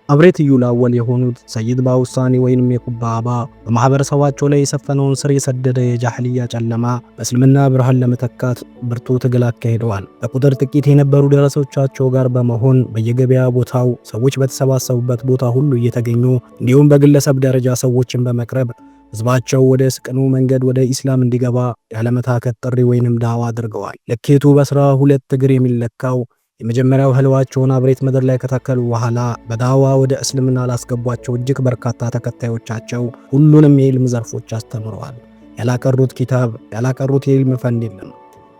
አብሬት ዩላወል የሆኑት ሰይድ ባውሳኒ ወይንም የቁባባ በማህበረሰባቸው ላይ የሰፈነውን ስር የሰደደ የጃህልያ ጨለማ በእስልምና ብርሃን ለመተካት ብርቱ ትግል አካሂደዋል። በቁጥር ጥቂት የነበሩ ደረሶቻቸው ጋር በመሆን በየገበያ ቦታው ሰዎች በተሰባሰቡበት ቦታ ሁሉ እየተገኙ እንዲሁም በግለሰብ ደረጃ ሰዎችን በመቅረብ ህዝባቸው ወደ ስቅኑ መንገድ ወደ ኢስላም እንዲገባ ያለመታከት ጥሪ ወይንም ዳዋ አድርገዋል። ልኬቱ በስራ ሁለት እግር የሚለካው የመጀመሪያው ህልዋቸውን አብሬት ምድር ላይ ከተከሉ በኋላ በዳዋ ወደ እስልምና ላስገቧቸው እጅግ በርካታ ተከታዮቻቸው ሁሉንም የኢልም ዘርፎች አስተምረዋል። ያላቀሩት ኪታብ ያላቀሩት የኢልም ፈን የለም።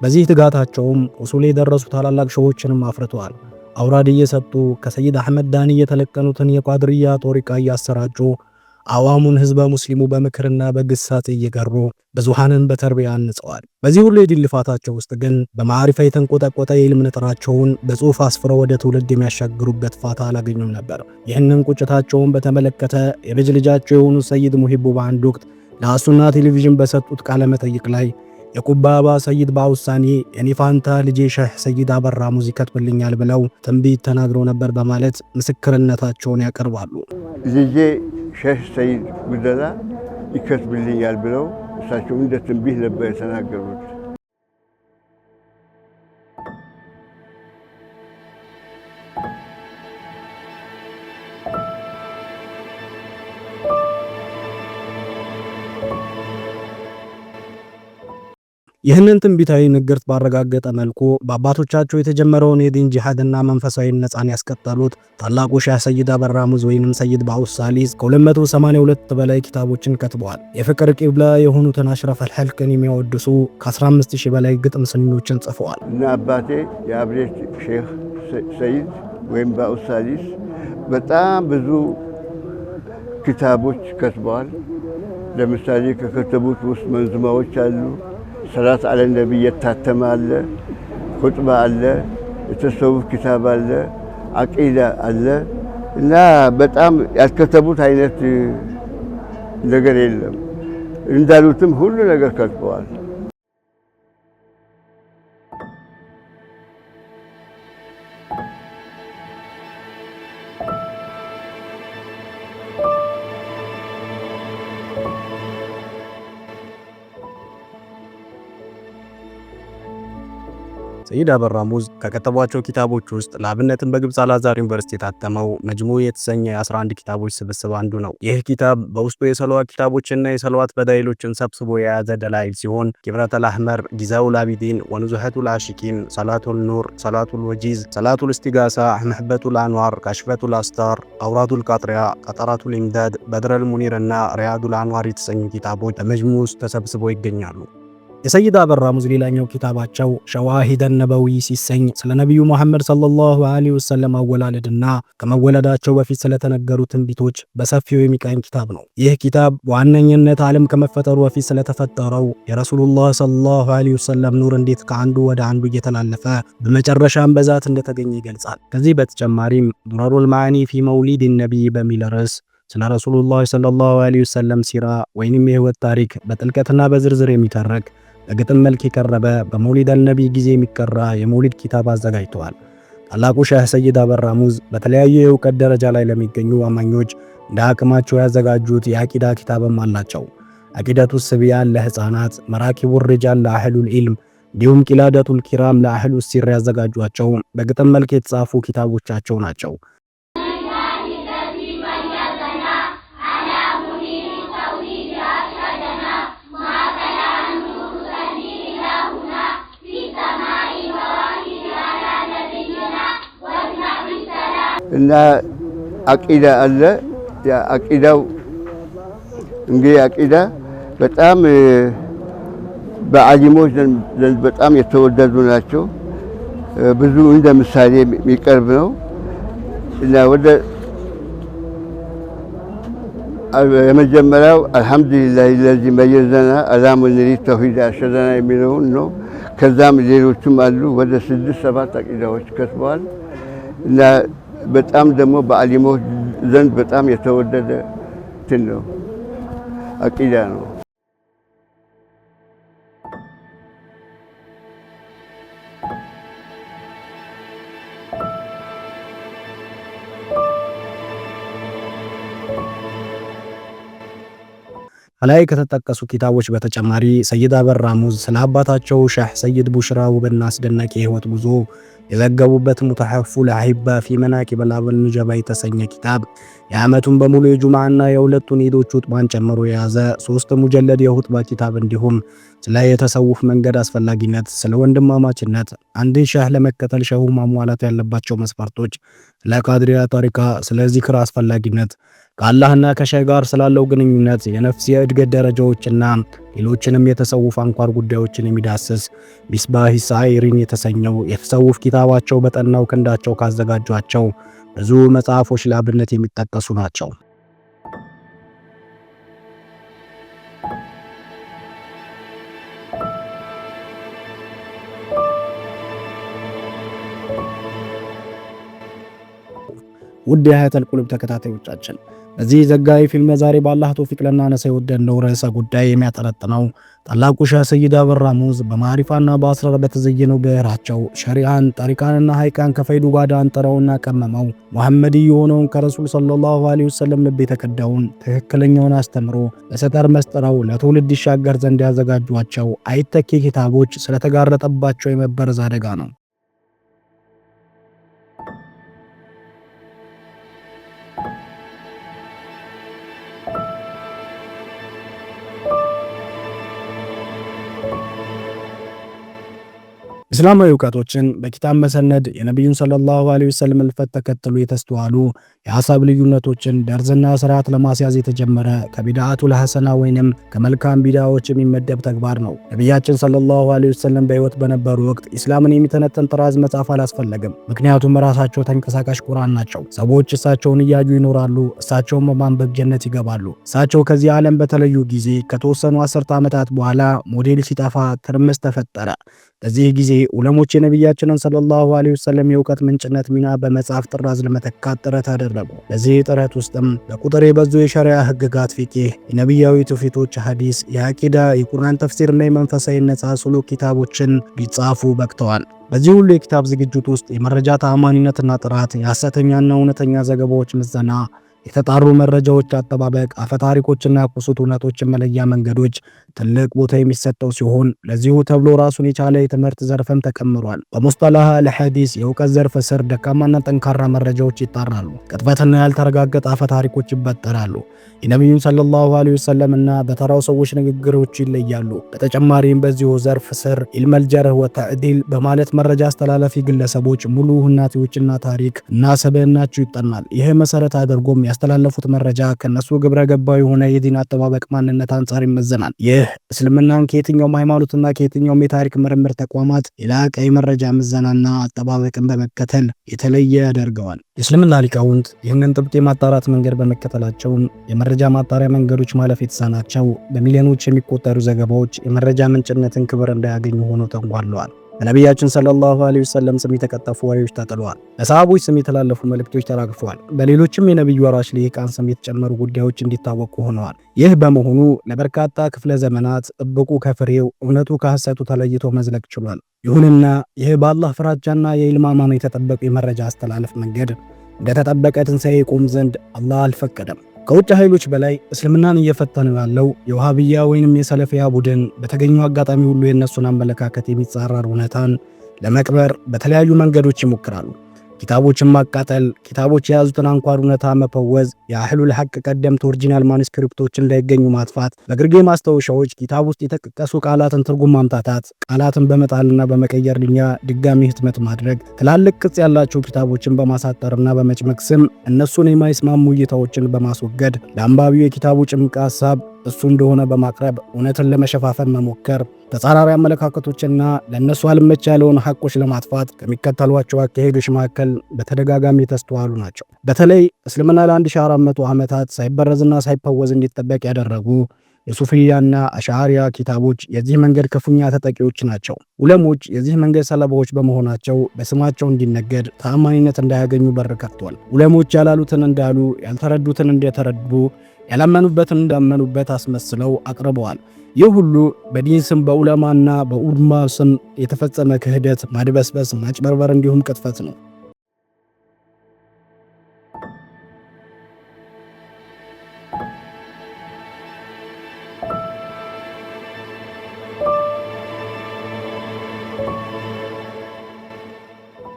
በዚህ ትጋታቸውም ኡሱል የደረሱ ታላላቅ ሸሆችንም አፍርተዋል። አውራድ እየሰጡ ከሰይድ አህመድ ዳኒ የተለቀኑትን የቋድርያ ጦሪቃ እያሰራጩ አዋሙን ህዝበ ሙስሊሙ በምክርና በግሳት እየገሩ ብዙሃንን በተርቢያ አንጸዋል። በዚህ ሁሉ የድል ልፋታቸው ውስጥ ግን በማዕሪፋ የተንቆጠቆጠ የኢልም ንጥራቸውን በጽሑፍ አስፍረው ወደ ትውልድ የሚያሻግሩበት ፋታ አላገኙም ነበር። ይህንን ቁጭታቸውን በተመለከተ የልጅ ልጃቸው የሆኑ ሰይድ ሙሂቡ በአንድ ወቅት ለአሱና ቴሌቪዥን በሰጡት ቃለ መጠይቅ ላይ የቁባባ ሰይድ ባውሳኒ የኒፋንታ ልጄ ሸህ ሰይድ አበራ ሙዚቃ ይከትብልኛል ብለው ትንቢት ተናግረው ነበር በማለት ምስክርነታቸውን ያቀርባሉ። ልጄ ሸህ ሰይድ ጉደላ ይከትብልኛል ብለው እሳቸው እንደ ትንቢት ነበር የተናገሩት። ይህንን ትንቢታዊ ንግርት ባረጋገጠ መልኩ በአባቶቻቸው የተጀመረውን የዲን ጂሃድና መንፈሳዊ ነፃን ያስቀጠሉት ታላቁ ሼህ ሰይድ አበራ ሙዝ ወይንም ሰይድ ባውሳሊዝ ከ282 በላይ ኪታቦችን ከትበዋል። የፍቅር ቂብላ የሆኑትን አሽረፍ አልሐልቅን የሚያወድሱ ከ15000 በላይ ግጥም ስንኞችን ጽፈዋል። እና አባቴ የአብሬት ሼህ ሰይድ ወይም ባውሳሊዝ በጣም ብዙ ኪታቦች ከትበዋል። ለምሳሌ ከከተቡት ውስጥ መንዝማዎች አሉ። ሰላት አለ ነብይ የታተመ አለ፣ ኹጥባ አለ፣ የተሰውፍ ኪታብ አለ፣ አቂዳ አለ እና በጣም ያልከተቡት አይነት ነገር የለም። እንዳሉትም ሁሉ ነገር ከትበዋል። ሰይድ አበራ ሙዝ ከከተቧቸው ኪታቦች ውስጥ ለአብነትም በግብፅ አልአዛር ዩኒቨርሲቲ የታተመው መጅሙ የተሰኘ 11 ኪታቦች ስብስብ አንዱ ነው። ይህ ኪታብ በውስጡ የሰለዋት ኪታቦችና የሰለዋት በዳይሎችን ሰብስቦ የያዘ ደላይል ሲሆን ኪብረተል አህመር፣ ጊዛኡል አቢዲን፣ ወኑዙሐቱል አሺቂን፣ ሰላቱል ኑር፣ ሰላቱል ወጂዝ፣ ሰላቱል እስቲጋሳ፣ መህበቱል አንዋር፣ ካሽፈቱል አስታር፣ አውራቱል ቃጥሪያ፣ ቀጠራቱል ኢምዳድ፣ በድረል ሙኒር እና ሪያዱል አንዋር የተሰኙ ኪታቦች በመጅሙ ውስጥ ተሰብስበው ይገኛሉ። የሰይድ አበራ ሙዝ ሌላኛው ኪታባቸው ሸዋሂደ ነበዊ ሲሰኝ ስለ ነብዩ መሐመድ ሰለላሁ ዐለይሂ ወሰለም አወላለድና ከመወለዳቸው በፊት ስለተነገሩ ትንቢቶች በሰፊው የሚቃኝ ኪታብ ነው። ይህ ኪታብ በዋነኝነት ዓለም ከመፈጠሩ በፊት ስለተፈጠረው የረሱሉላህ ሰለላሁ ዐለይሂ ወሰለም ኑር እንዴት ከአንዱ ወደ አንዱ እየተላለፈ በመጨረሻም በዛት እንደተገኘ ይገልጻል። ከዚህ በተጨማሪም ዱረሩል ማዕኒ ፊ መውሊድ ነቢይ በሚል ርዕስ ስለ ረሱሉላህ ሰለላሁ ዐለይሂ ወሰለም ሲራ ወይንም የህይወት ታሪክ በጥልቀትና በዝርዝር የሚተረክ በግጥም መልክ የቀረበ በመውሊድ አልነቢ ጊዜ የሚቀራ የመውሊድ ኪታብ አዘጋጅተዋል። ታላቁ ሼህ ሰይድ አበራ ሙዝ በተለያዩ የእውቀት ደረጃ ላይ ለሚገኙ አማኞች እንደ አቅማቸው ያዘጋጁት የአቂዳ ኪታብም አላቸው። አቂዳቱ ስቢያን ለህፃናት፣ መራኪቡ ሪጃል ለአህሉል ኢልም እንዲሁም ቂላደቱል ኪራም ለአህሉ ሲር ያዘጋጇቸው በግጥም መልክ የተጻፉ ኪታቦቻቸው ናቸው። እና አቂዳ አለ። አቂዳው እንግዲህ አቂዳ በጣም በዓሊሞች ዘንድ በጣም የተወደዱ ናቸው። ብዙ እንደ ምሳሌ የሚቀርብ ነው እና ወደ የመጀመሪያው አልሐምዱሊላህ ለዚ መየዘና አላሙ ንሪ ተውሂድ አሸደና የሚለውን ነው። ከዛም ሌሎችም አሉ። ወደ 6-7 አቂዳዎች ከትበዋል እና በጣም ደግሞ በዓሊሞች ዘንድ በጣም የተወደደ እንትን ነው አቂዳ ነው። ከላይ ከተጠቀሱ ኪታቦች በተጨማሪ ሰይድ አበር ራሙዝ ስለ አባታቸው ሼህ ሰይድ ቡሽራ ውብና አስደናቂ የህይወት ጉዞ የዘገቡበት ሙተሐፉል አሂባ ፊ መናቂብ አልአብል ኑጀባ የተሰኘ ኪታብ የዓመቱን በሙሉ የጁምዓና የሁለቱን ኢዶች ኹጥባን ጨምሮ የያዘ 3 ሙጀለድ የኹጥባ ኪታብ እንዲሁም ስለ የተሰውፍ መንገድ አስፈላጊነት፣ ስለ ወንድማማችነት፣ አንድን ሼህ ለመከተል ሼሁ ማሟላት ያለባቸው መስፈርቶች፣ ስለ ቃድሪያ ጠሪቃ፣ ስለ ዚክር አስፈላጊነት፣ ከአላህና ከሼህ ጋር ስላለው ግንኙነት፣ የነፍስ የእድገት ደረጃዎችና ሌሎችንም የተሰውፍ አንኳር ጉዳዮችን የሚዳስስ ሚስባህ ሳኢሪን የተሰኘው የተሰውፍ ኪታባቸው በጠናው ክንዳቸው ካዘጋጇቸው ብዙ መጽሐፎች ለአብነት የሚጠቀሱ ናቸው። ውድ የሀያተል ቁልብ ተከታታዮቻችን በዚህ ዘጋቢ ፊልም ዛሬ በአላህ ተውፊቅ ለናነሳ የወደድነው ርዕሰ ጉዳይ የሚያጠነጥነው ታላቁ ሼህ ሰይድ አበር ራሙዝ በማሪፋና በአስራር በተዘየነው ብዕራቸው ሸሪዓን ጠሪቃንና ሐቂቃን ከፈይዱ ጋር አንጥረውና ቀመመው መሐመድ የሆነውን ከረሱል ሰለላሁ ዐለይሂ ወሰለም ልብ የተቀዳውን ትክክለኛውን አስተምሮ በሰጠር መስጥረው ለትውልድ ይሻገር ዘንድ ያዘጋጇቸው አይተኬ ኪታቦች ስለተጋረጠባቸው የመበረዝ አደጋ ነው። እስላማዊ ዕውቀቶችን በኪታብ መሰነድ የነብዩን ሰለላሁ ዐለይሂ ወሰለም ልፈት ተከትሎ የተስተዋሉ የሐሳብ ልዩነቶችን ደርዝና ስርዓት ለማስያዝ የተጀመረ ከቢድዓቱል ሐሰና ወይንም ከመልካም ቢድዓዎች የሚመደብ ተግባር ነው። ነብያችን ሰለላሁ ዐለይሂ ወሰለም በህይወት በነበሩ ወቅት ኢስላምን የሚተነተን ጥራዝ መጻፍ አላስፈለገም። ምክንያቱም ራሳቸው ተንቀሳቃሽ ቁርአን ናቸው። ሰዎች እሳቸውን እያዩ ይኖራሉ፣ እሳቸውን በማንበብ ጀነት ይገባሉ። እሳቸው ከዚህ ዓለም በተለዩ ጊዜ ከተወሰኑ 10 ዓመታት በኋላ ሞዴል ሲጠፋ ትርምስ ተፈጠረ። በዚህ ጊዜ ዑለሞች የነብያችንን ሰለላሁ ዐለይሂ ወሰለም የእውቀት ምንጭነት ሚና በመጽሐፍ ጥራዝ ለመተካት ጥረት አደረጉ። በዚህ ጥረት ውስጥም በቁጥር የበዙ የሸሪዓ ህግጋት፣ ፊቅህ፣ የነብያዊ ትውፊቶች፣ ሐዲስ፣ የአቂዳ፣ የቁርአን ተፍሲርና የመንፈሳዊነት ሱሉክ ኪታቦችን ሊጻፉ በቅተዋል። በዚህ ሁሉ የኪታብ ዝግጅት ውስጥ የመረጃ ተአማኒነትና ጥራት፣ የሐሰተኛና እውነተኛ ዘገባዎች ምዘና፣ የተጣሩ መረጃዎች አጠባበቅ፣ አፈታሪኮችና ቁሱት እውነቶችን መለያ መንገዶች ትልቅ ቦታ የሚሰጠው ሲሆን ለዚሁ ተብሎ ራሱን የቻለ የትምህርት ዘርፍም ተቀምሯል። በሙስጠላህ አልሐዲስ የእውቀት ዘርፍ ስር ደካማና ጠንካራ መረጃዎች ይጣራሉ። ቅጥፈትና ያልተረጋገጠ አፈታሪኮች ይበጠራሉ። የነብዩን ሰለላሁ ዐለይሂ ወሰለምና በተራው ሰዎች ንግግሮች ይለያሉ። በተጨማሪም በዚሁ ዘርፍ ስር ኢልመል ጀርህ ወተዕዲል በማለት መረጃ አስተላላፊ ግለሰቦች ሙሉ ሁናቴዎችና ታሪክ እና ሰብዕናቸው ይጠናል። ይህ መሰረት አድርጎም ያስተላለፉት መረጃ ከነሱ ግብረ ገባዊ የሆነ የዲን አጠባበቅ ማንነት አንጻር ይመዘናል። ይህ እስልምናን ከየትኛውም ሃይማኖትና ከየትኛውም የታሪክ ምርምር ተቋማት የላቀ የመረጃ ምዘናና አጠባበቅን በመከተል የተለየ ያደርገዋል። የእስልምና ሊቃውንት ይህንን ጥብቅ የማጣራት መንገድ በመከተላቸው የመረጃ ማጣሪያ መንገዶች ማለፍ የተሳናቸው በሚሊዮኖች የሚቆጠሩ ዘገባዎች የመረጃ ምንጭነትን ክብር እንዳያገኙ ሆኖ ተንጓለዋል። በነቢያችን ሰለላሁ ዐለይሂ ወሰለም ስም የተቀጠፉ ወሬዎች ተጥለዋል። በሰሃቦች ስም የተላለፉ መልእክቶች ተራግፈዋል። በሌሎችም የነብዩ ወራሽ ልሂቃን ስም የተጨመሩ ጉዳዮች እንዲታወቁ ሆነዋል። ይህ በመሆኑ ለበርካታ ክፍለ ዘመናት ጥብቁ ከፍሬው እውነቱ ከሐሰቱ ተለይቶ መዝለቅ ችሏል። ይሁንና ይህ በአላህ ፍራቻና የኢልም አማና የተጠበቀ የመረጃ አስተላለፍ መንገድ እንደተጠበቀ ትንሣኤ ይቆም ዘንድ አላህ አልፈቀደም። ከውጭ ኃይሎች በላይ እስልምናን እየፈተነ ያለው የውሃብያ ወይንም የሰለፊያ ቡድን በተገኘው አጋጣሚ ሁሉ የነሱን አመለካከት የሚጻረር እውነታን ለመቅበር በተለያዩ መንገዶች ይሞክራሉ። ኪታቦችን ማቃጠል፣ ኪታቦች የያዙትን አንኳር እውነታ መፈወዝ፣ የአህሉል ሐቅ ቀደምት ኦሪጂናል ማኑስክሪፕቶችን እንዳይገኙ ማጥፋት፣ በግርጌ ማስታወሻዎች ኪታብ ውስጥ የተጠቀሱ ቃላትን ትርጉም ማምታታት፣ ቃላትን በመጣልና በመቀየር ድጋሚ ህትመት ማድረግ፣ ትላልቅ ቅጽ ያላቸው ኪታቦችን በማሳጠርና በመጭመቅ ስም እነሱን የማይስማሙ እይታዎችን በማስወገድ ለአንባቢው የኪታቡ ጭምቅ ሐሳብ እሱ እንደሆነ በማቅረብ እውነትን ለመሸፋፈን መሞከር፣ ተጻራሪ አመለካከቶችና ለነሱ አልመች ያለውን ሐቆች ለማጥፋት ከሚከተሏቸው አካሄዶች መካከል በተደጋጋሚ የተስተዋሉ ናቸው። በተለይ እስልምና ለ1400 ዓመታት ሳይበረዝና ሳይፈወዝ እንዲጠበቅ ያደረጉ የሱፊያና አሽዓሪያ ኪታቦች የዚህ መንገድ ክፉኛ ተጠቂዎች ናቸው። ዑለሞች የዚህ መንገድ ሰለባዎች በመሆናቸው በስማቸው እንዲነገድ ተአማኒነት እንዳያገኙ በር ከፍቷል። ዑለሞች ያላሉትን እንዳሉ፣ ያልተረዱትን እንደተረዱ፣ ያላመኑበትን እንዳመኑበት አስመስለው አቅርበዋል። ይህ ሁሉ በዲን ስም በዑለማና በኡማ ስም የተፈጸመ ክህደት፣ ማድበስበስ፣ ማጭበርበር እንዲሁም ቅጥፈት ነው።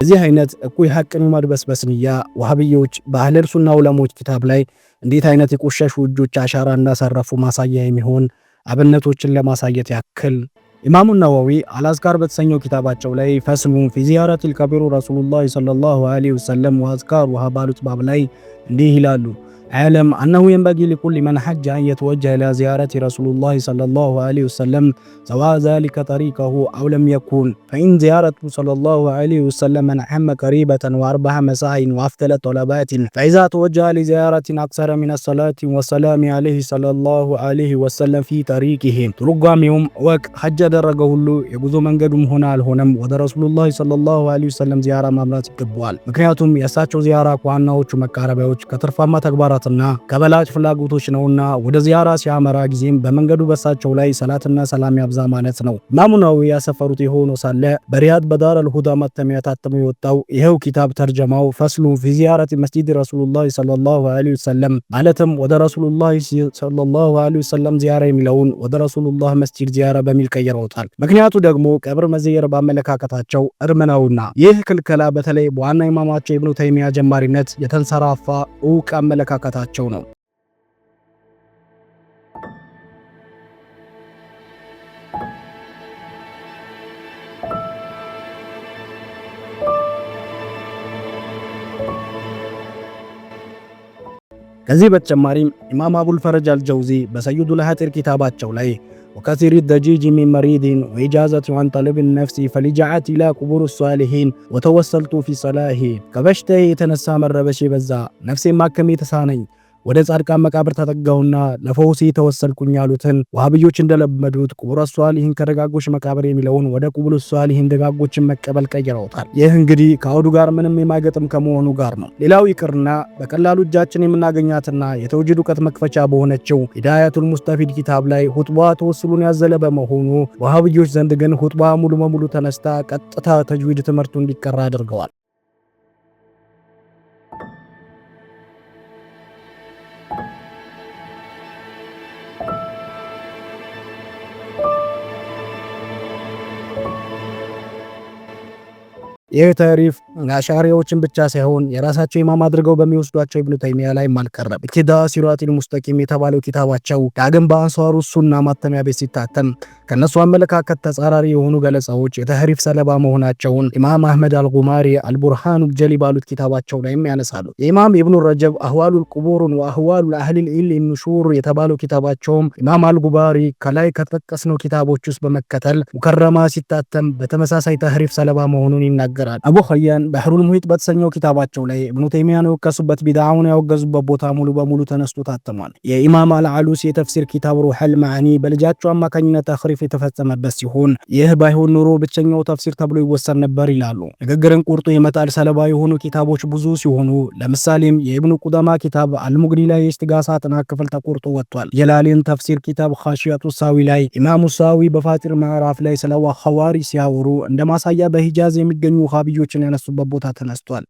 እዚህ አይነት እኩይ ሐቅን ማድበስበስ ንያ ወሃቢዮች በአህለል ሱና ዑለሞች ኪታብ ላይ እንዴት አይነት የቆሸሹ እጆች አሻራ እንዳሰረፉ ማሳያ የሚሆን አብነቶችን ለማሳየት ያክል ኢማሙ ነወዊ አልአዝካር በተሰኘው ኪታባቸው ላይ ፈስሉን ፊ ዚያረቲል ከቢሩ ረሱሉላህ ሰለላሁ ዐለይሂ ወሰለም ወአዝካሩሃ ባሉት ባብ ላይ እንዲህ ይላሉ። አዕለም አነሁ የንበጊ ሊኩሊ መን ሐጀ አን የተወጀህ ኢላ ዚያረቲ ረሱሉላህ ሰለላሁ ዐለይሂ ወሰለም ሰዋእ ዛሊከ ጠሪቀሁ አው ለም የኩን ፈኢን ዚያረቱ ሰለላሁ ዐለይሂ ወሰለም መንዐመ ቀሪበተን ወአርበዐ መሳኢን ወአፍደለ ጠለባቲን ፈኢዛ ተወጀህ ሊዚያረቲን አክሰረ ሚነ ሰላቲ ወሰላሚ ዐለይሂ ሰለላሁ ዐለይሂ ወሰለም ፊ ጠሪቂሂ። ትርጓሜውም እወቅ ሐጅ ያደረገ ሁሉ የጉዞ መንገዱም ሆነ አልሆነም ወደ ረሱሉላህ ሰለላሁ ዐለይሂ ወሰለም ዚያራ ማምራት ይገባዋል። ምክንያቱም የእሳቸው ዚያራ ከዋናዎቹ መቃረቢያዎች ከትርፋማ ተግባራት ከበላጭ ፍላጎቶች ነውና ወደ ዚያራ ሲያመራ ጊዜም በመንገዱ በሳቸው ላይ ሰላትና ሰላም ያብዛ ማለት ነው። ኢማሙ ነወዊ ያሰፈሩት የሆኖ ሳለ በሪያድ በዳር አልሁዳ ማተሚያ ታትሞ የወጣው ይሄው ኪታብ ተርጀማው ፈስሉ ፊ ዚያረቲ መስጂድ ረሱሉላህ ሰለላሁ ዐለይሂ ወሰለም ማለትም ወደ ረሱሉላህ ሰለላሁ ዐለይሂ ወሰለም ዚያራ የሚለውን ወደ ረሱሉላህ መስጂድ ዚያራ በሚል ቀይረውታል። ምክንያቱ ደግሞ ቀብር መዘየር ባመለካከታቸው እርም ነውና። ይህ ክልከላ በተለይ በዋና ኢማማቸው ኢብኑ ተይሚያ ጀማሪነት የተንሰራፋ ዕውቅ አመለካከታቸው ነው። ከዚህ በተጨማሪም ኢማም አቡል ፈረጅ አልጀውዚ በሰይዱል ሐጢር ኪታባቸው ላይ ወከሲሪ ደጂጅ ሚን መሪድን ወኢጃዘቱ አን ጠለብ ነፍሲ ፈሊጃዓት ኢላ ቁቡር ሷሊሂን ወተወሰልቱ ፊ ሰላሂ። ከበሽታዬ የተነሳ መረበሽ በዛ ነፍሴ ማከም የተሳነኝ ወደ ጻድቃን መቃብር ተጠጋውና ለፈውሴ ተወሰልኩኝ ያሉትን ወሃቢዮች እንደለመዱት ቁቡር ሷሊሂን ከደጋጎች መቃብር የሚለውን ወደ ቁቡር ሷሊሂን ደጋጎችን መቀበል ቀይረውታል። ይህ እንግዲህ ከአውዱ ጋር ምንም የማይገጥም ከመሆኑ ጋር ነው። ሌላው ይቅርና በቀላሉ እጃችን የምናገኛትና የተውጂድ ዕውቀት መክፈቻ በሆነችው ሂዳያቱል ሙስተፊድ ኪታብ ላይ ሁጥባ ተወስሉን ያዘለ በመሆኑ ወሃቢዮች ዘንድ ግን ሁጥባ ሙሉ በሙሉ ተነስታ ቀጥታ ተጅዊድ ትምህርቱ እንዲቀራ አድርገዋል። ይህ ታሪፍ አሻሪዎችን ብቻ ሳይሆን የራሳቸው ኢማም አድርገው በሚወስዷቸው ኢብኑ ተይሚያ ላይ ማልቀረብ ኢክቲዳ ሲራጢል ሙስተቂም የተባለው ኪታባቸው ዳግም በአንሷሩ ሱና ማተሚያ ቤት ሲታተም ከነሱ አመለካከት ተጻራሪ የሆኑ ገለጻዎች የተህሪፍ ሰለባ መሆናቸውን ኢማም አህመድ አልጉማሪ አልቡርሃኑ ጀሊ ባሉት ኪታባቸው ላይም ያነሳሉ። የኢማም ኢብኑ ረጀብ አህዋሉል ቁቡርን ወአህዋሉል አህሊል ኢልም ኑሹር የተባለው ኪታባቸውም ኢማም አልጉባሪ ከላይ ከተጠቀስነው ኪታቦች ውስጥ በመከተል ሙከረማ ሲታተም በተመሳሳይ ተህሪፍ ሰለባ መሆኑን ይናገራል። አቡ ኸያን በህሩል ሙሂጥ በተሰኘው ኪታባቸው ላይ ኢብኑ ተይሚያን የወቀሱበት ቢድዓውን ያወገዙበት ቦታ ሙሉ በሙሉ ተነስቶ ታትሟል። የኢማም አልዓሉሲ የተፍሲር ኪታብ ሩሑል መዓኒ በልጃቸው አማካኝነት ተኽሪፍ የተፈጸመበት ሲሆን ይህ ባይሆን ኖሮ ብቸኛው ተፍሲር ተብሎ ይወሰድ ነበር ይላሉ። ንግግርን ቁርጡ የመጣል ሰለባ የሆኑ ኪታቦች ብዙ ሲሆኑ ለምሳሌም የኢብኑ ቁደማ ኪታብ አልሙግኒ ላይ የእስቲጋሳ ጥናት ክፍል ተቆርጦ ወጥቷል። የላሊን ተፍሲር ኪታብ ኻሺያቱ ሳዊ ላይ ኢማሙ ሳዊ በፋጢር ምዕራፍ ላይ ስለ ኸዋሪ ሲያወሩ እንደ ማሳያ በሂጃዝ የሚገኙ ወሃቢዮችን ያነሱበት ቦታ ተነስቷል።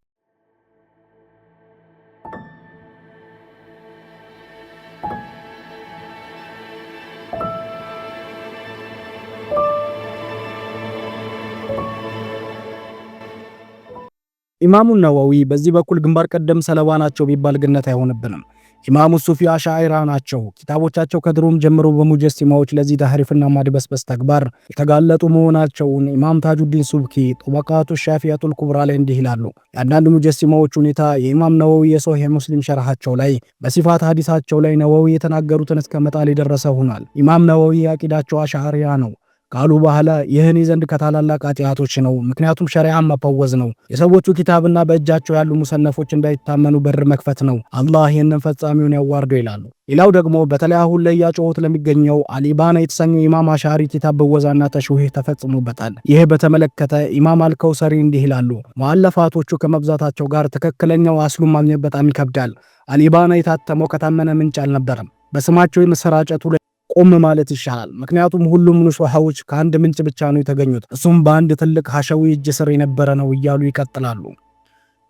ኢማሙ ነወዊ በዚህ በኩል ግንባር ቀደም ሰለባ ናቸው ቢባል ግነት አይሆንብንም። ኢማሙ ሱፊ አሻዒራ ናቸው። ኪታቦቻቸው ከድሮም ጀምሮ በሙጀሲማዎች ለዚህ ተህሪፍና ማድበስበስ ተግባር የተጋለጡ መሆናቸውን ኢማም ታጁዲን ሱብኪ ጦበቃቱ ሻፊያቱል ኩብራ ላይ እንዲህ ይላሉ። የአንዳንድ ሙጀሲማዎች ሁኔታ የኢማም ነወዊ የሶሒህ ሙስሊም ሸርሃቸው ላይ በሲፋት ሐዲሳቸው ላይ ነወዊ የተናገሩትን እስከ መጣል የደረሰ ሆኗል። ኢማም ነወዊ አቂዳቸው አሻዒራ ነው ካሉ በኋላ ይህን ዘንድ ከታላላቅ ኃጢአቶች ነው። ምክንያቱም ሸሪዓን መፈወዝ ነው። የሰዎቹ ኪታብና በእጃቸው ያሉ ሙሰነፎች እንዳይታመኑ በር መክፈት ነው። አላህ ይህንን ፈጻሚውን ያዋርደው ይላሉ። ሌላው ደግሞ በተለይ አሁን ላይ ያጮሁት ለሚገኘው አልኢባና የተሰኘው ኢማም አሻሪ ኪታብ በወዛና ተሽዊህ ተፈጽሞበታል። ይህ በተመለከተ ኢማም አልከውሰሪ እንዲህ ይላሉ። ሙአለፋቶቹ ከመብዛታቸው ጋር ትክክለኛው አስሉን ማግኘት በጣም ይከብዳል። አልኢባና የታተመው ከታመነ ምንጭ አልነበረም። በስማቸው የመሰራጨቱ ቆም ማለት ይሻላል። ምክንያቱም ሁሉም ኑሱሐዎች ከአንድ ምንጭ ብቻ ነው የተገኙት፣ እሱም በአንድ ትልቅ ሐሸዊ እጅ ስር የነበረ ነው እያሉ ይቀጥላሉ።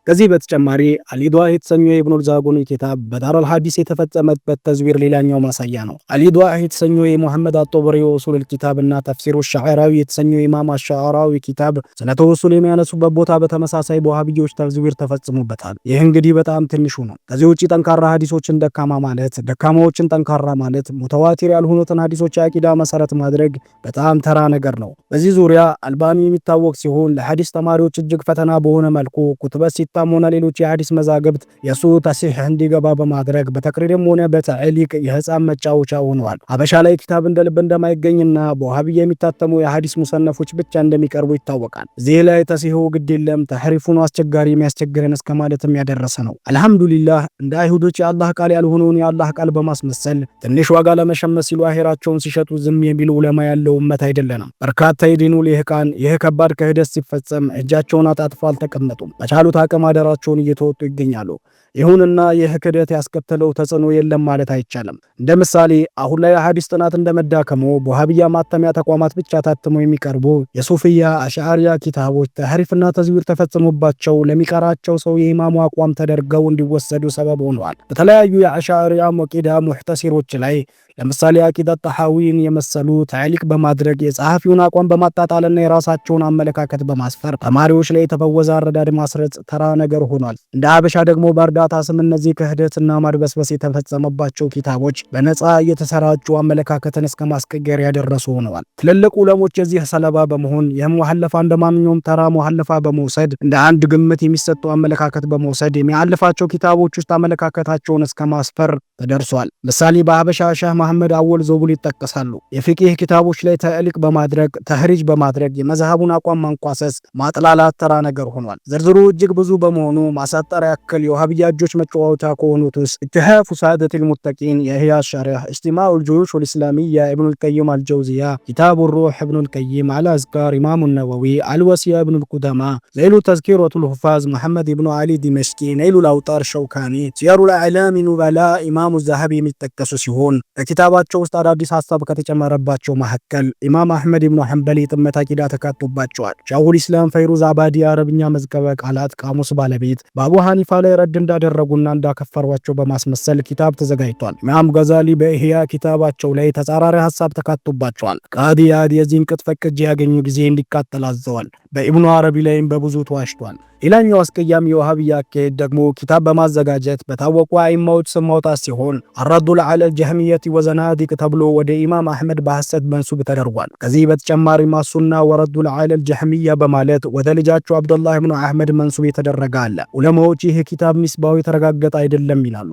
ከዚህ በተጨማሪ አልኢድዋ የተሰኘው የኢብኑል ዛጉኒ ኪታብ በዳረል ሐዲስ የተፈጸመበት ተዝዊር ሌላኛው ማሳያ ነው። አልኢድዋ የተሰኘው የሙሐመድ አጦበሪ ኡሱሉል ኪታብና ተፍሲሩ ሸዓራዊ የተሰኘው ኢማም አሸዓራዊ ኪታብ ስለ ተወሱል የሚያነሱበት ቦታ በተመሳሳይ በዋሃቢዮች ተዝዊር ተፈጽሞበታል። ይህ እንግዲህ በጣም ትንሹ ነው። ከዚህ ውጪ ጠንካራ ሐዲሶችን ደካማ ማለት፣ ደካማዎችን ጠንካራ ማለት፣ ሙተዋቲር ያልሆኑትን ሐዲሶች የአቂዳ መሰረት ማድረግ በጣም ተራ ነገር ነው። በዚህ ዙሪያ አልባኒ የሚታወቅ ሲሆን ለሐዲስ ተማሪዎች እጅግ ፈተና በሆነ መልኩ ኩቱበት ሲታም ሆነ ሌሎች የሐዲስ መዛግብት የሱ ተሲህ እንዲገባ በማድረግ በተቅሪርም ሆነ በተዕሊቅ የህፃን መጫወቻ ሆነዋል። ሀበሻ ላይ ኪታብ እንደ ልብ እንደማይገኝና በዋሃብያ የሚታተሙ የሐዲስ ሙሰነፎች ብቻ እንደሚቀርቡ ይታወቃል። እዚህ ላይ ተሲሁ ግድ የለም ተሕሪፉን አስቸጋሪ የሚያስቸግረን እስከ ማለትም ያደረሰ ነው። አልሐምዱሊላህ እንደ አይሁዶች የአላህ ቃል ያልሆነውን የአላህ ቃል በማስመሰል ትንሽ ዋጋ ለመሸመት ሲሉ አሄራቸውን ሲሸጡ ዝም የሚሉ ዑለማ ያለው እመት አይደለንም። በርካታ የዲኑ ልሂቃን ይህ ከባድ ክህደት ሲፈጸም እጃቸውን አጣጥፈው አልተቀመጡም። በቻሉት አቅም አደራቸውን እየተወጡ ይገኛሉ። ይሁንና ይህ ክህደት ያስከተለው ተጽዕኖ የለም ማለት አይቻልም። እንደ ምሳሌ አሁን ላይ የሐዲስ ጥናት እንደመዳከሙ በዋሃብያ ማተሚያ ተቋማት ብቻ ታትመው የሚቀርቡ የሱፍያ አሽዓሪያ ኪታቦች ተሕሪፍና ተዝዊር ተፈጽሞባቸው ለሚቀራቸው ሰው የኢማሙ አቋም ተደርገው እንዲወሰዱ ሰበብ ሆነዋል። በተለያዩ የአሽዓሪያ ሞቂዳ ሙሕተሲሮች ላይ ለምሳሌ አቂዳት ጠሐዊን የመሰሉ ታዕሊቅ በማድረግ የጸሐፊውን አቋም በማጣጣልና የራሳቸውን አመለካከት በማስፈር ተማሪዎች ላይ የተፈወዘ አረዳድ ማስረጽ ተራ ነገር ሆኗል። እንደ ሀበሻ ደግሞ በእርዳታ ስም እነዚህ ክህደትና ማድበስበስ የተፈጸመባቸው ኪታቦች በነፃ እየተሰራጩ አመለካከትን እስከ ማስቀየር ያደረሱ ሆነዋል። ትልልቅ ዑለሞች የዚህ ሰለባ በመሆን ይህም ሙሐለፋ እንደማንኛውም ተራ ሙሐለፋ በመውሰድ እንደ አንድ ግምት የሚሰጡ አመለካከት በመውሰድ የሚያልፋቸው ኪታቦች ውስጥ አመለካከታቸውን እስከ ማስፈር ተደርሷል። ምሳሌ በሀበሻ ሸህ መሐመድ አወል ዞቡል ይጠቀሳሉ። የፊቅህ ኪታቦች ላይ ተዕሊቅ በማድረግ ተህሪጅ በማድረግ የመዝሃቡን አቋም ማንቋሰስ ማጥላላት ተራ ነገር ሆኗል። ዝርዝሩ እጅግ ብዙ በመሆኑ ማሳጠር ያክል የዋሃብያ እጆች መጫወቻ ከሆኑት ውስጥ ኢትሃፉ ሳደቲል ሙተቂን የኢህያ ሸሪህ፣ ኢጅቲማዑል ጁዩሽ ወልኢስላሚያ ኢብኑል ቀይም አልጀውዚያ፣ ኪታቡ ሩህ ኢብኑል ቀይም፣ አልአዝካር ኢማሙ ነወዊ፣ አልወሲያ ኢብኑል ቁደማ፣ ዘይሉ ተዝኪረቱል ሁፋዝ መሐመድ ኢብኑ አሊ ዲመሽቂ፣ ነይሉል አውጣር ሸውካኒ፣ ሲየሩል አዕላሚ ኑበላ ኢማሙ ዛሀቢ የሚጠቀሱ ሲሆን በኪታባቸው ውስጥ አዳዲስ ሐሳብ ከተጨመረባቸው መካከል ኢማም አህመድ ኢብኑ ሐንበል የጥመት አቂዳ ተካቶባቸዋል። ሻሁል ኢስላም ፈይሩዝ አባዲ የአረብኛ መዝገበ ቃላት ቃሙስ ባለቤት በአቡ ሐኒፋ ላይ ረድ እንዳደረጉና እንዳከፈሯቸው በማስመሰል ኪታብ ተዘጋጅቷል። ኢማም ገዛሊ በኢህያ ኪታባቸው ላይ ተጻራሪ ሐሳብ ተካቶባቸዋል። ቃዲ ኢያድ የዚህን ቅጥፈት ቅጂ ያገኙ ጊዜ እንዲቃጠል አዘዋል። በኢብኑ አረቢ ላይም በብዙ ተዋሽቷል። ሌላኛው አስቀያሚ የዋሃብያ አካሄድ ደግሞ ኪታብ በማዘጋጀት በታወቁ አይማዎች ስም ማውጣት ሲሆን አራዱል ዐለል ጀህሚየቲ ወዘናዲቅ ተብሎ ወደ ኢማም አህመድ በሐሰት መንሱብ ተደርጓል። ከዚህ በተጨማሪ ማሱና ወረዱል ዐለል ጀህሚያ በማለት ወደ ልጃቸው አብዱላህ ኢብኑ አህመድ መንሱብ የተደረገ አለ። ዑለማዎች ይህ ኪታብ ሚስባው የተረጋገጠ አይደለም ይላሉ።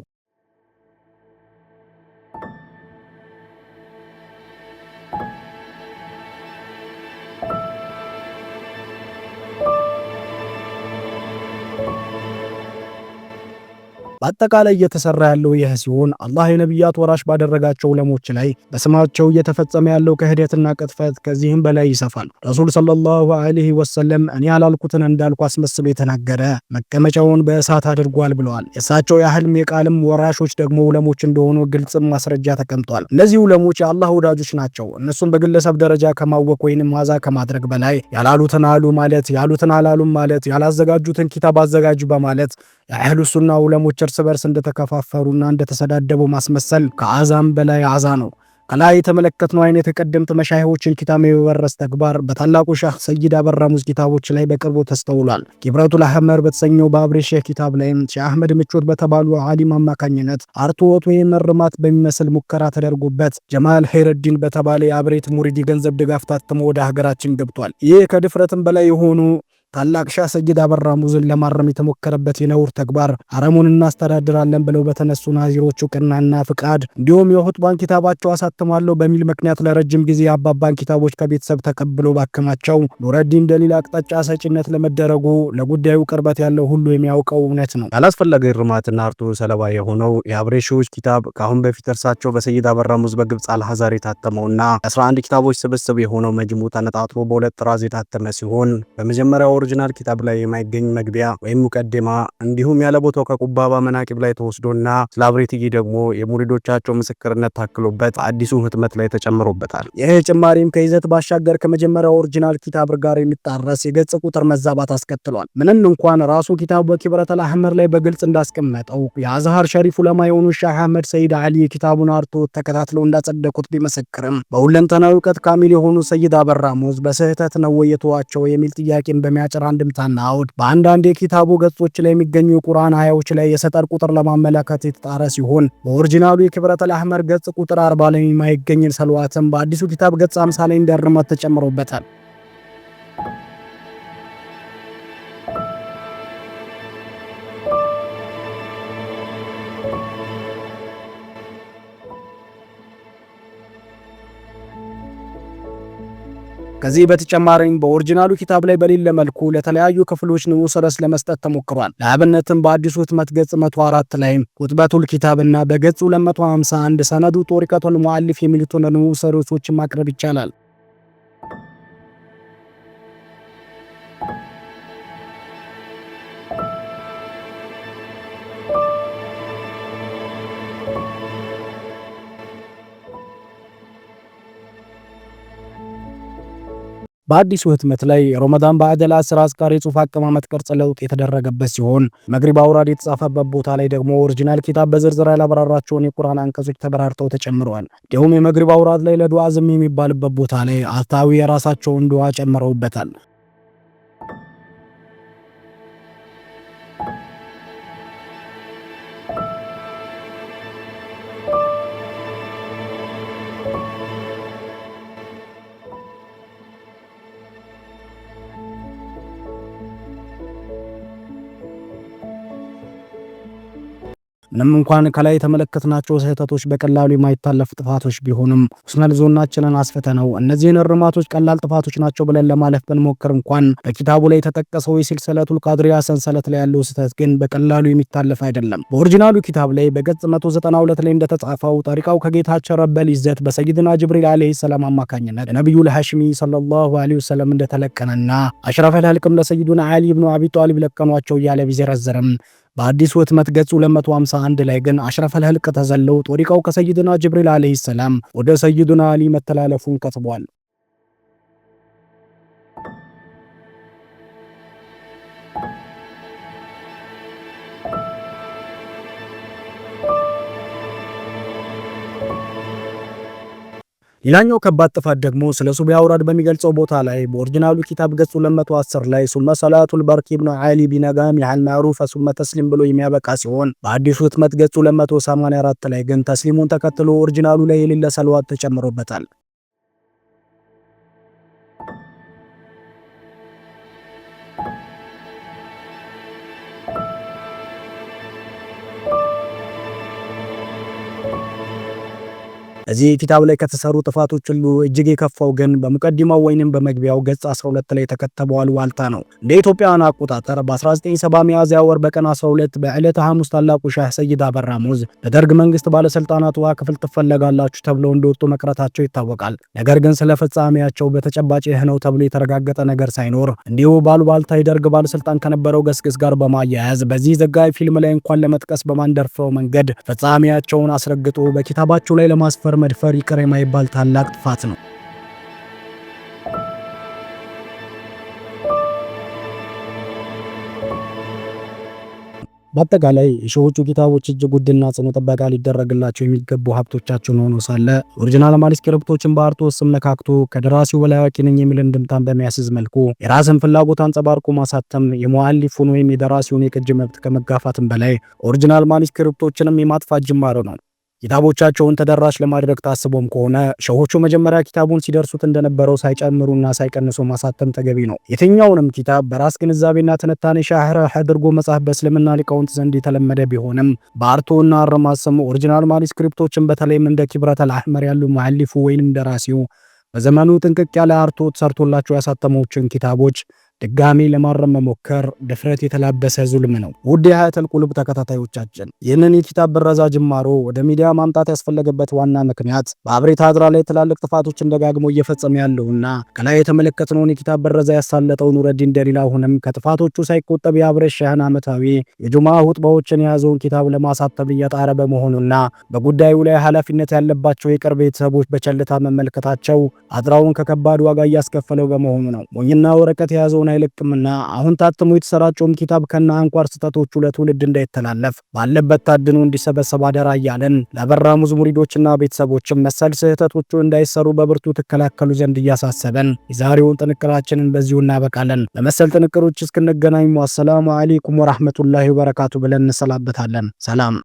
በአጠቃላይ እየተሰራ ያለው ይህ ሲሆን አላህ የነቢያት ወራሽ ባደረጋቸው ዑለሞች ላይ በስማቸው እየተፈጸመ ያለው ክህደትና ቅጥፈት ከዚህም በላይ ይሰፋል። ረሱል ሰለላሁ ዐለይሂ ወሰለም እኔ ያላልኩትን እንዳልኩ አስመስሎ የተናገረ መቀመጫውን በእሳት አድርጓል ብለዋል። የእሳቸው የህልም የቃልም ወራሾች ደግሞ ዑለሞች እንደሆኑ ግልጽም ማስረጃ ተቀምጧል። እነዚህ ዑለሞች የአላህ ወዳጆች ናቸው። እነሱም በግለሰብ ደረጃ ከማወቅ ወይንም ማዛ ከማድረግ በላይ ያላሉትን አሉ ማለት፣ ያሉትን አላሉም ማለት፣ ያላዘጋጁትን ኪታብ አዘጋጁ በማለት የአህሉ ሱና ዑለሞች እርስ በርስ እንደተከፋፈሩና እንደተሰዳደቡ ማስመሰል ከአዛም በላይ አዛ ነው። ከላይ የተመለከትነው አይነት የቀደምት መሻይኾችን ኪታብ የመበረስ ተግባር በታላቁ ሼህ ሰይድ አበራሙዝ ኪታቦች ላይ በቅርቡ ተስተውሏል። ኪብረቱል አህመር በተሰኘው በአብሬ ሼህ ኪታብ ላይም ሼህ አህመድ ምቾት በተባሉ ዓሊም አማካኝነት አርትዖት ወይም እርማት በሚመስል ሙከራ ተደርጎበት ጀማል ኸይረዲን በተባለ የአብሬት ሙሪድ ገንዘብ ድጋፍ ታትሞ ወደ ሀገራችን ገብቷል። ይህ ከድፍረትም በላይ የሆኑ ታላቅ ሼህ ሰይድ አበራሙዝን ለማረም የተሞከረበት የነውር ተግባር ሐረሙን እናስተዳድራለን ብለው በተነሱ ናዚሮች እውቅናና ፍቃድ እንዲሁም የኹጥባን ኪታባቸው አሳትማለሁ በሚል ምክንያት ለረጅም ጊዜ የአባባን ኪታቦች ከቤተሰብ ተቀብሎ ባከማቸው ኑረዲን ደሊል አቅጣጫ ሰጪነት ለመደረጉ ለጉዳዩ ቅርበት ያለው ሁሉ የሚያውቀው እውነት ነው። ያላስፈለገ እርማትና አርቶ ሰለባ የሆነው የአብሬሾች ኪታብ ከአሁን በፊት እርሳቸው በሰይድ አበራሙዝ በግብፅ አልሐዛር የታተመውና 11 ኪታቦች ስብስብ የሆነው መጅሙ ተነጣጥሮ በሁለት ጥራዝ የታተመ ሲሆን በመጀመሪያው ኦሪጂናል ኪታብ ላይ የማይገኝ መግቢያ ወይም ሙቀዲማ እንዲሁም ያለ ቦታው ከቁባባ መናቂብ ላይ ተወስዶና ስላብሬቲጊ ደግሞ የሙሪዶቻቸው ምስክርነት ታክሎበት አዲሱ ህትመት ላይ ተጨምሮበታል። ይህ ጭማሪም ከይዘት ባሻገር ከመጀመሪያው ኦሪጂናል ኪታብ ጋር የሚጣረስ የገጽ ቁጥር መዛባት አስከትሏል። ምንም እንኳን ራሱ ኪታቡ በኪብረተል አህመር ላይ በግልጽ እንዳስቀመጠው የአዝሃር ሸሪፍ ዑለማ የሆኑ ሼህ አህመድ ሰይድ አሊ የኪታቡን አርቶት ተከታትለው እንዳጸደቁት ቢመሰክርም በሁለንተናዊ እውቀት ካሚል የሆኑ ሰይድ አበራ ሙዝ በስህተት ነው የተዋቸው የሚል ጥያቄን በሚያጭር አንድምታና አውድ በአንዳንድ የኪታቡ ገጾች ላይ የሚገኙ የቁርአን አያዎች ላይ የሰጠር ቁጥር ለማመለከት የተጣረ ሲሆን በኦሪጂናሉ የኪብረተል አህመር ገጽ ቁጥር 40 ላይ የማይገኝ ሰልዋትም በአዲሱ ኪታብ ገጽ 50 ላይ እንደርመት ተጨምሮበታል። ከዚህ በተጨማሪም በኦሪጂናሉ ኪታብ ላይ በሌለ መልኩ ለተለያዩ ክፍሎች ንዑስ ርዕስ ለመስጠት ተሞክሯል። ለአብነትም በአዲሱ ህትመት ገጽ 104 ላይ ቁጥበቱል ኪታብና በገጽ 251 ሰነዱ ጦሪቀቱል ሙአሊፍ የሚሉትን ንዑስ ርዕሶችን ማቅረብ ይቻላል። በአዲሱ ህትመት ላይ ረመዳን ባዕደል አስር አዝካሪ ጽሑፍ አቀማመጥ ቅርጽ ለውጥ የተደረገበት ሲሆን መግሪብ አውራድ የተጻፈበት ቦታ ላይ ደግሞ ኦሪጂናል ኪታብ በዝርዝር ያላብራራቸውን የቁርአን አንቀጾች ተበራርተው ተጨምረዋል። እንዲሁም የመግሪብ አውራድ ላይ ለዱዓ ዝም የሚባልበት ቦታ ላይ አታዊ የራሳቸውን ዱዓ ጨምረውበታል። ምንም እንኳን ከላይ የተመለከትናቸው ስህተቶች በቀላሉ የማይታለፍ ጥፋቶች ቢሆንም ኡስነል ዞናችንን አስፈተነው እነዚህን እርማቶች ቀላል ጥፋቶች ናቸው ብለን ለማለፍ ብንሞክር እንኳን በኪታቡ ላይ የተጠቀሰው የሲልሲለቱል ቃድሪያ ሰንሰለት ላይ ያለው ስህተት ግን በቀላሉ የሚታለፍ አይደለም። በኦሪጂናሉ ኪታብ ላይ በገጽ 192 ላይ እንደተጻፈው ጠሪቃው ከጌታቸው ረበል ይዘት በሰይድና ጅብሪል አለይሂ ሰላም አማካኝነት ነብዩል ሐሽሚ ሰለላሁ ዐለይሂ ወሰለም እንደተለቀነና አሽረፈል ኸልቅም ለሰይዱና አሊ ኢብኑ አቢ ጣሊብ ለቀኗቸው እያለ ቢዘረዝርም በአዲሱ ህትመት ገጽ 251 ላይ ግን አሽረፈል ኸልቅ ተዘለው ጦሪቃው ከሰይድና ጅብሪል አለይሂ ሰላም ወደ ሰይዱና አሊ መተላለፉን ከትቧል። ሌላኛው ከባድ ጥፋት ደግሞ ስለ ሱብሂ አውራድ በሚገልጸው ቦታ ላይ በኦሪጂናሉ ኪታብ ገጽ 210 ላይ ሱመ ሰላቱል በርቂ ኢብኑ አሊ ቢነጋሚ አል ማዕሩፍ ሱመ ተስሊም ብሎ የሚያበቃ ሲሆን በአዲሱ ህትመት ገጽ 284 ላይ ግን ተስሊሙን ተከትሎ ኦሪጂናሉ ላይ የሌለ ሰልዋት ተጨምሮበታል። እዚህ ኪታብ ላይ ከተሰሩ ጥፋቶች ሁሉ እጅግ የከፋው ግን በሙቀዲማው ወይንም በመግቢያው ገጽ 12 ላይ የተከተበው አሉባልታ ነው። እንደ ኢትዮጵያውያን አቆጣጠር በ1970 ሚያዝያ ወር በቀን 12 በዕለተ ሐሙስ ታላቁ ሼህ ሰይድ አበራ ሙዝ በደርግ መንግስት ባለስልጣናት ውሃ ክፍል ትፈለጋላችሁ ተብለው እንደወጡ መቅረታቸው ይታወቃል። ነገር ግን ስለ ፍጻሜያቸው በተጨባጭ ይህ ነው ተብሎ የተረጋገጠ ነገር ሳይኖር እንዲሁ ባሉባልታ የደርግ ባለስልጣን ከነበረው ገስግስ ጋር በማያያዝ በዚህ ዘጋቢ ፊልም ላይ እንኳን ለመጥቀስ በማንደርፈው መንገድ ፍጻሜያቸውን አስረግጦ በኪታባቸው ላይ ለማስፈር መድፈር ይቅር የማይባል ታላቅ ጥፋት ነው። በአጠቃላይ የሸሆቹ ኪታቦች እጅግ ውድና ጽኑ ጥበቃ ሊደረግላቸው የሚገቡ ሀብቶቻችን ሆኖ ሳለ ኦሪጂናል ማኑስክሪፕቶችን በአርቶስ ስም ነካክቶ ከደራሲው በላይ አዋቂ ነኝ የሚል እንድምታን በሚያስዝ መልኩ የራስን ፍላጎት አንጸባርቆ ማሳተም የሙአሊፉን ወይም የደራሲውን የቅጅ መብት ከመጋፋትም በላይ ኦሪጂናል ማኑስክሪፕቶችንም የማጥፋት ጅማሮ ነው። ኪታቦቻቸውን ተደራሽ ለማድረግ ታስቦም ከሆነ ሸሆቹ መጀመሪያ ኪታቡን ሲደርሱት እንደነበረው ሳይጨምሩና ሳይቀንሱ ማሳተም ተገቢ ነው። የትኛውንም ኪታብ በራስ ግንዛቤና ትንታኔ ሻህረህ አድርጎ መጻፍ በእስልምና ሊቃውንት ዘንድ የተለመደ ቢሆንም በአርቶና አረማት ስም ኦሪጂናል ማኑስክሪፕቶችን በተለይም እንደ ኪብረተል አህመር ያሉ ሙአሊፉ ወይንም ደራሲው በዘመኑ ጥንቅቅ ያለ አርቶት ሰርቶላቸው ያሳተሙትን ኪታቦች ድጋሚ ለማረም መሞከር ድፍረት የተላበሰ ዙልም ነው። ውድ የሀያተል ቁሉብ ተከታታዮቻችን ይህንን የኪታብ ብረዛ ጅማሮ ወደ ሚዲያ ማምጣት ያስፈለገበት ዋና ምክንያት በአብሬት ሀድራ ላይ ትላልቅ ጥፋቶችን ደጋግሞ እየፈጸመ ያለውና ከላይ የተመለከትነውን የኪታብ ብረዛ ያሳለጠው ኑረዲን ደሊል አሁንም ከጥፋቶቹ ሳይቆጠብ የአብሬት ሸህን ዓመታዊ የጁማ ሁጥባዎችን የያዘውን ኪታብ ለማሳተም እየጣረ በመሆኑና በጉዳዩ ላይ ኃላፊነት ያለባቸው የቅርብ ቤተሰቦች በቸልታ መመልከታቸው ሀድራውን ከከባድ ዋጋ እያስከፈለው በመሆኑ ነው። ሞኝና ወረቀት የያዘውን አይለቅምና አሁን ታትሞ የተሰራጨውም ኪታብ ከነ አንኳር ስህተቶቹ ለትውልድ እንዳይተላለፍ ባለበት ታድኖ እንዲሰበሰብ አደራ እያለን ለበራ ሙዝ ሙሪዶችና ቤተሰቦችም መሰል ስህተቶቹ እንዳይሰሩ በብርቱ ትከላከሉ ዘንድ እያሳሰበን የዛሬውን ጥንቅራችንን በዚሁ እናበቃለን። በመሰል ጥንቅሮች እስክንገናኝ ወሰላሙ አለይኩም ወራህመቱላሂ ወበረካቱ ብለን እንሰላበታለን። ሰላም።